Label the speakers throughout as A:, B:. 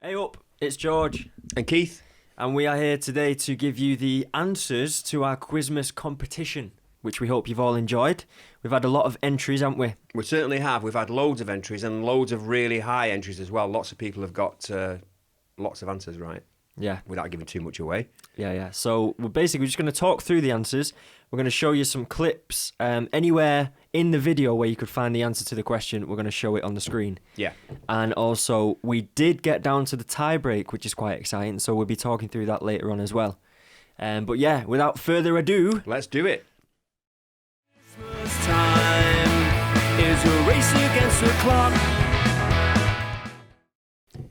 A: Hey up, it's George.
B: And Keith.
A: And we are here today to give you the answers to our Quizmas competition, which we hope you've all enjoyed. We've had a lot of entries, haven't we?
B: We certainly have. We've had loads of entries and loads of really high entries as well. Lots of people have got lots of answers right.
A: Yeah.
B: Without giving too much away.
A: Yeah. So we're basically just going to talk through the answers. We're going to show you some clips. Anywhere in the video where you could find the answer to the question, we're going to show it on the screen.
B: Yeah.
A: And also, we did get down to the tie break, which is quite exciting. So we'll be talking through that later on as well. But yeah, without further ado,
B: let's do it.
A: Christmas time is a race against the clock.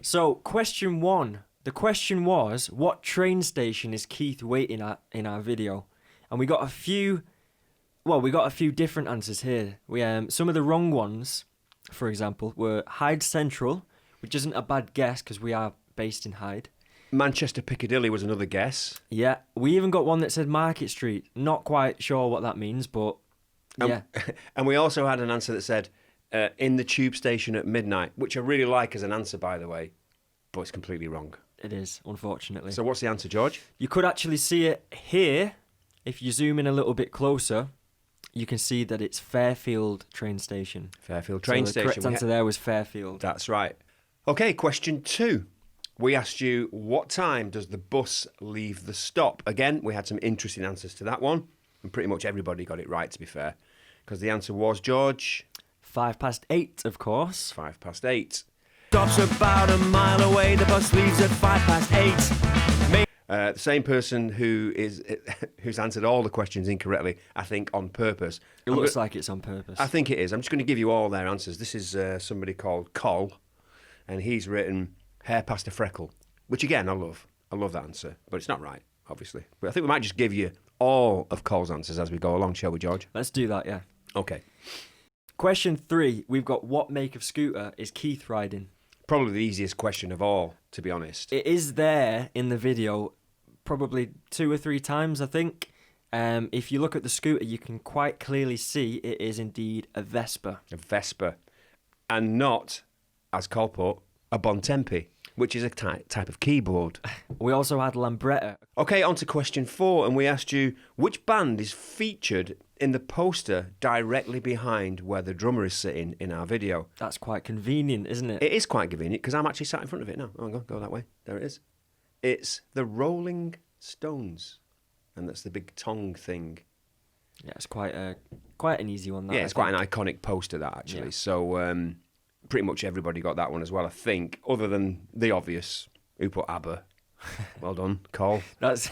A: So, question one. The question was, what train station is Keith waiting at in our video? And we got a few different answers here. We some of the wrong ones, for example, were Hyde Central, which isn't a bad guess because we are based in Hyde.
B: Manchester Piccadilly was another guess.
A: Yeah, we even got one that said Market Street. Not quite sure what that means, but yeah.
B: And we also had an answer that said in the tube station at midnight, which I really like as an answer, by the way, but it's completely wrong.
A: It is, unfortunately.
B: So what's the answer, George?
A: You could actually see it here. If you zoom in a little bit closer, you can see that it's Fairfield train station.
B: Fairfield train station.
A: The correct answer there was Fairfield.
B: That's right. Okay, question 2. We asked you, what time does the bus leave the stop? Again, we had some interesting answers to that one. And pretty much everybody got it right, to be fair. Because the answer was, George?
A: 8:05, of course.
B: 8:05.
A: Stop's about a mile away. The bus leaves at 8:05.
B: The same person who's answered all the questions incorrectly, I think on purpose.
A: It looks like it's on purpose.
B: I think it is. I'm just going to give you all their answers. This is somebody called Col, and he's written hair past a freckle, which again I love. I love that answer, but it's not right, obviously. But I think we might just give you all of Col's answers as we go along, shall we, George?
A: Let's do that, yeah.
B: Okay.
A: Question 3, we've got what make of scooter is Keith riding?
B: Probably the easiest question of all, to be honest.
A: It is there in the video probably 2 or 3 times, I think. If you look at the scooter, you can quite clearly see it is indeed a Vespa.
B: A Vespa. And not, as Col put, a Bontempi, which is a type of keyboard.
A: We also had Lambretta.
B: Okay, on to question 4, and we asked you, which band is featured in the poster directly behind where the drummer is sitting in our video?
A: That's quite convenient, isn't it?
B: It is quite convenient, because I'm actually sat in front of it now. Oh, go that way. There it is. It's the Rolling Stones, and that's the big tongue thing.
A: Yeah, it's quite an easy one.
B: It's quite an iconic poster, that, actually. Yeah. So pretty much everybody got that one as well, I think, other than the obvious, who put ABBA. Well done, Col.
A: That's,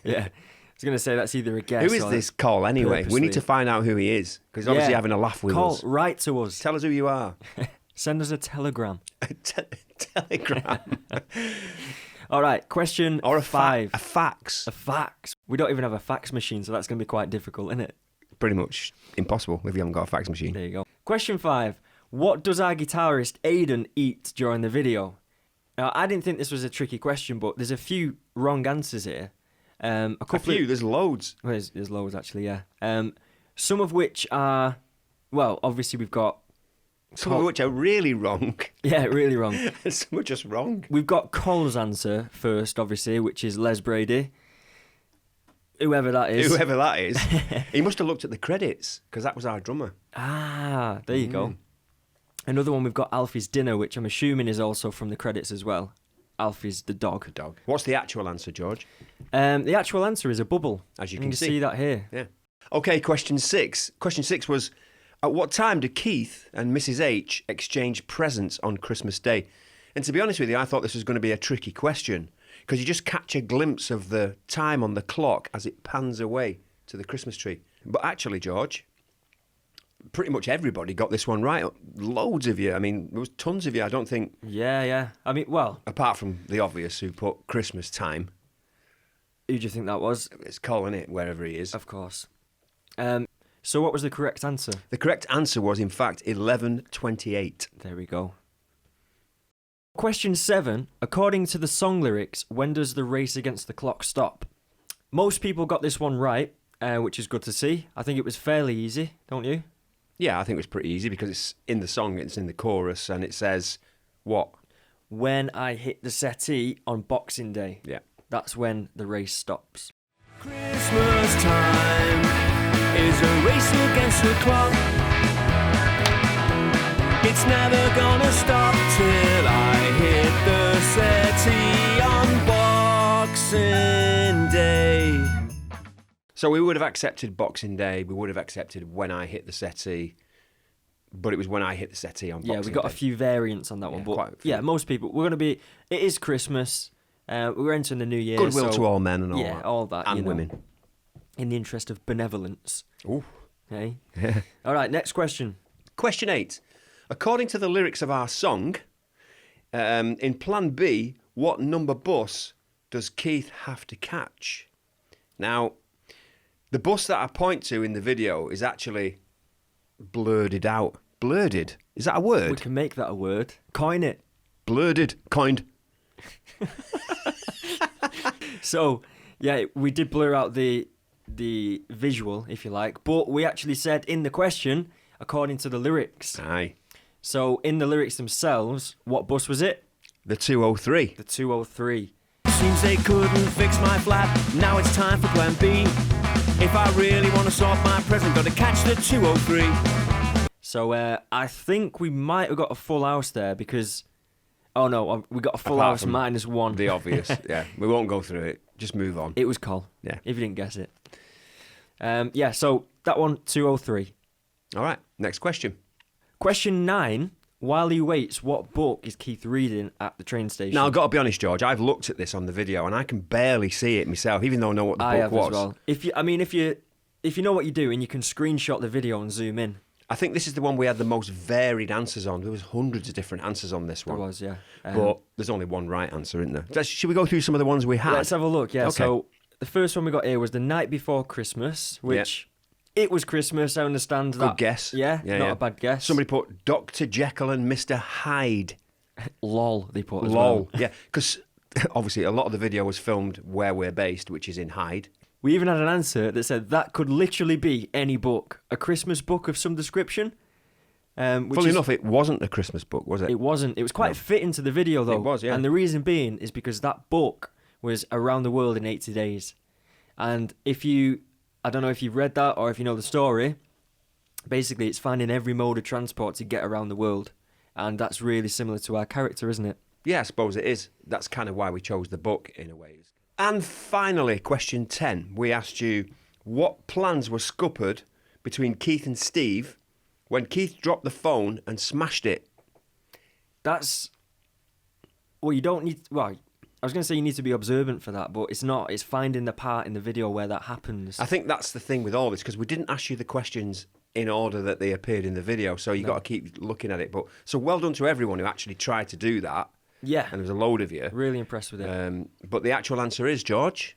A: yeah. I was going to say that's either a guess.
B: Who is this Col, anyway?
A: Purposely.
B: We need to find out who he is, because he's obviously having a laugh with us.
A: Col, write to us.
B: Tell us who you are.
A: Send us a telegram.
B: Telegram.
A: All right, question
B: or a
A: 5.
B: A fax.
A: A fax. We don't even have a fax machine, so that's going to be quite difficult, isn't it?
B: Pretty much impossible if you haven't got a fax machine.
A: There you go. Question 5. What does our guitarist Aidan eat during the video? Now, I didn't think this was a tricky question, but there's a few wrong answers here.
B: There's loads.
A: Well, there's loads, actually, yeah. Some of which are, well, obviously we've got...
B: Some of which are really wrong.
A: Yeah, really wrong.
B: Some are just wrong.
A: We've got Col's answer first, obviously, which is Les Brady. Whoever that is. He must have looked at the credits, because that was our drummer. Ah, there you go. Another one, we've got Alfie's Dinner, which I'm assuming is also from the credits as well. Alfie's the dog.
B: What's the actual answer, George?
A: The actual answer is a bubble.
B: As you
A: can
B: see.
A: see that here.
B: Yeah. Okay, question 6. Question 6 was, at what time do Keith and Mrs. H exchange presents on Christmas Day? And to be honest with you, I thought this was going to be a tricky question, because you just catch a glimpse of the time on the clock as it pans away to the Christmas tree. But actually, George, pretty much everybody got this one right. Loads of you. I mean, there was tons of you, I don't think.
A: Yeah. I mean, well...
B: Apart from the obvious, who put Christmas time.
A: Who do you think that was?
B: It's calling it, wherever he is.
A: Of course. So what was the correct answer?
B: The correct answer was, in fact, 11:28.
A: There we go. Question 7. According to the song lyrics, when does the race against the clock stop? Most people got this one right, which is good to see. I think it was fairly easy, don't you?
B: Yeah, I think it was pretty easy because it's in the song, it's in the chorus, and it says, what?
A: when I hit the settee on Boxing Day.
B: Yeah.
A: That's when the race stops.
C: Christmas time is a race against the clock. It's never gonna stop till I hit the settee on Boxing Day.
B: So we would have accepted Boxing Day. We would have accepted when I hit the settee. But it was when I hit the settee on Boxing Day.
A: Yeah, we got a few variants on that one.
B: quite
A: But
B: a few.
A: yeah, most people, it is Christmas. We're entering the new year.
B: Goodwill
A: so,
B: to all men and all
A: yeah,
B: that.
A: all that.
B: And
A: you know,
B: women.
A: in the interest of benevolence.
B: Ooh.
A: Okay. All right, next question.
B: Question 8. According to the lyrics of our song, in Plan B, what number bus does Keith have to catch? Now, the bus that I point to in the video is actually blurted out. Blurted? Is that a
A: We
B: word?
A: can make that a word. Coin it.
B: Blurted. Coined.
A: So, yeah, we did blur out the visual, if you like, but we actually said in the question, according to the lyrics.
B: Aye.
A: So, in the lyrics themselves, what bus was it?
B: The 203.
A: The 203.
C: Seems they couldn't fix my flat. Now it's time for Plan B. If I really want to sort my present, gotta catch the 203.
A: So, I think we might have got a full house there because... Oh, no, we got a full
B: Apart
A: house
B: from
A: minus one.
B: The obvious. Yeah. We won't go through it. Just move on.
A: It was Col.
B: Yeah.
A: If you didn't guess it. Yeah, so that one, 203.
B: All right. Next question.
A: Question 9. While he waits, what book is Keith reading at the train station?
B: Now, I've got to be honest, George. I've looked at this on the video and I can barely see it myself, even though I know what the
A: I
B: book
A: have
B: was.
A: as well. If you know what you're doing, you can screenshot the video and zoom in.
B: I think this is the one we had the most varied answers on. There was hundreds of different answers on this
A: There
B: one.
A: was, yeah.
B: But there's only one right answer, isn't there? Should we go through some of the ones we had?
A: Let's have a look, yeah.
B: Okay.
A: So the first one we got here was The Night Before Christmas, which it was Christmas, I understand that.
B: Good guess.
A: Yeah, not
B: yeah.
A: a bad guess.
B: Somebody put Dr. Jekyll and Mr. Hyde.
A: LOL, they put as
B: Lol.
A: well.
B: Yeah, because obviously a lot of the video was filmed where we're based, which is in Hyde.
A: We even had an answer that said that could literally be any book. A Christmas book of some description.
B: Funnily enough, it wasn't a Christmas book, was it?
A: It wasn't. It was quite fitting to the video, though.
B: It was, yeah.
A: And the reason being is because that book was around the world in 80 days. And I don't know if you've read that or if you know the story, basically it's finding every mode of transport to get around the world. And that's really similar to our character, isn't it?
B: Yeah, I suppose it is. That's kind of why we chose the book, in a way. And finally, question 10. We asked you, what plans were scuppered between Keith and Steve when Keith dropped the phone and smashed it?
A: You don't need... Well, I was going to say you need to be observant for that, but it's not. It's finding the part in the video where that happens.
B: I think that's the thing with all this, because we didn't ask you the questions in order that they appeared in the video, so you got to keep looking at it. But so well done to everyone who actually tried to do that.
A: Yeah.
B: And there was a load of you.
A: Really impressed with it.
B: But the actual answer is, George?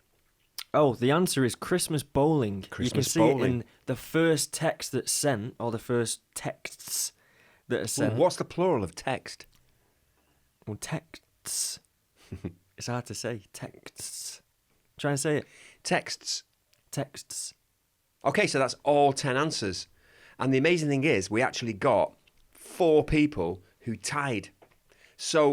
A: Oh, the answer is Christmas bowling.
B: Christmas
A: you can see
B: bowling.
A: it in the first text that's sent, or the first texts that are sent.
B: What's the plural of text?
A: Well, texts. It's hard to say. Texts. Try and say it.
B: Texts.
A: Texts.
B: Okay, so that's all 10 answers. And the amazing thing is, we actually got 4 people who tied. So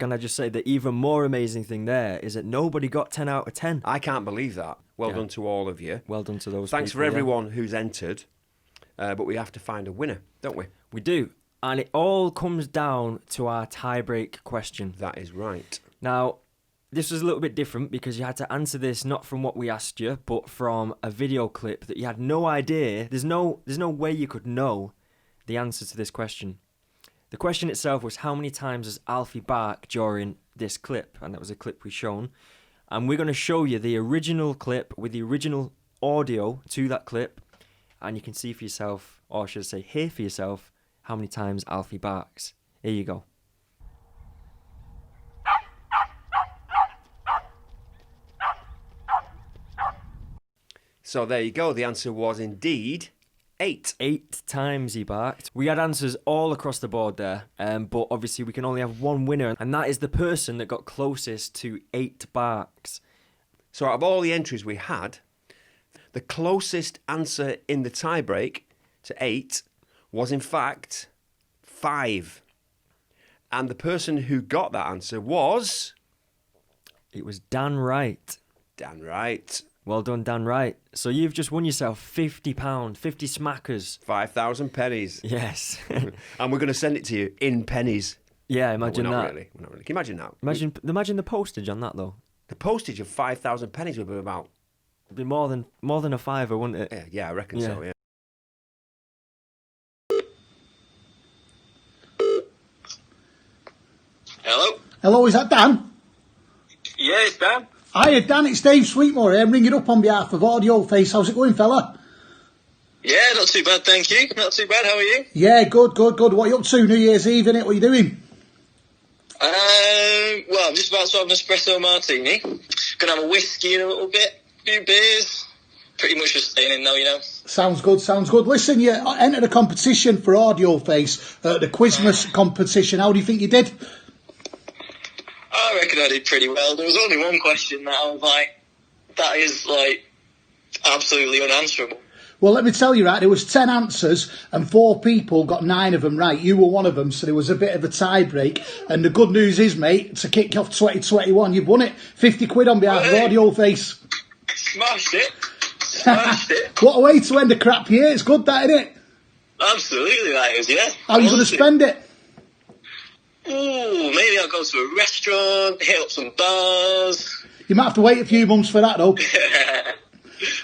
A: Can I just say the even more amazing thing there is that nobody got 10 out of 10.
B: I can't believe that. Well
A: Yeah.
B: done to all of you.
A: Well done to those
B: Thanks
A: people,
B: for
A: yeah.
B: everyone who's entered. But we have to find a winner, don't we?
A: We do. And it all comes down to our tie-break question.
B: That is right.
A: Now, this was a little bit different because you had to answer this not from what we asked you, but from a video clip that you had no idea. There's no way you could know the answer to this question. The question itself was how many times does Alfie bark during this clip? And that was a clip we shown. And we're going to show you the original clip with the original audio to that clip. And you can see for yourself, or should I say hear for yourself, how many times Alfie barks. Here you go.
B: So there you go. The answer was indeed 8.
A: 8 times he barked. We had answers all across the board there, but obviously we can only have one winner, and that is the person that got closest to 8 barks.
B: So out of all the entries we had, the closest answer in the tiebreak to 8 was in fact 5. And the person who got that answer was...
A: It was Dan Wright.
B: Dan Wright.
A: Well done, Dan Wright. So you've just won yourself £50, 50 smackers.
B: 5,000 pennies.
A: Yes.
B: And we're going to send it to you in pennies.
A: Yeah, imagine
B: We're
A: that.
B: not really. Can you imagine that?
A: Imagine the postage on that though.
B: The postage of 5,000 pennies would be about...
A: It'd be more than a fiver, wouldn't it?
B: Yeah, I reckon so, yeah.
D: Hello?
E: Hello, is that Dan?
D: Yeah, it's Dan.
E: Hiya, Dan, it's Dave Sweetmore here. I'm ringing up on behalf of Audioface. How's it going, fella?
D: Yeah, not too bad, thank you. Not too bad, how are you?
E: Yeah, good. What are you up to? New Year's Eve, innit? What are you doing?
D: Well, I'm just about to have an espresso martini. Gonna have a whiskey in a little bit, a few beers. Pretty much just staying in now, you know.
E: Sounds good. Listen, you entered a competition for Audioface, the Quizmas Competition. How do you think you did?
D: I reckon I did pretty well. There was only one question that I was like, that is, like, absolutely unanswerable.
E: Well, let me tell you, right, there was 10 answers and 4 people got 9 of them right. You were one of them, so there was a bit of a tie break. And the good news is, mate, to kick off 2021, you've won it. 50 quid on behalf of Audioface.
D: Smashed it. Smashed it.
E: What a way to end a crap year. It's good, that, isn't it?
D: Absolutely, that is, yeah.
E: How are you going to spend it?
D: Ooh, maybe I'll go to a restaurant, hit up some bars.
E: You might have to wait a few months for that, though.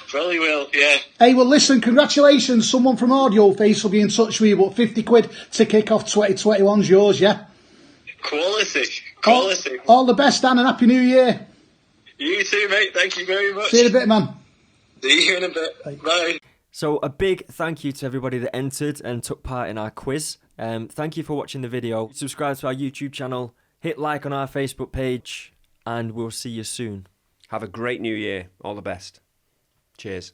D: Probably will, yeah.
E: Hey, well, listen, congratulations. Someone from Audioface will be in touch with you, but 50 quid to kick off 2021's yours, yeah?
D: Quality.
E: All the best, Dan, and Happy New Year.
D: You too, mate. Thank you very much.
E: See you in a bit, man.
D: See you in a bit. Bye.
A: So a big thank you to everybody that entered and took part in our quiz. Thank you for watching the video. Subscribe to our YouTube channel, hit like on our Facebook page, and we'll see you soon.
B: Have a great new year. All the best. Cheers.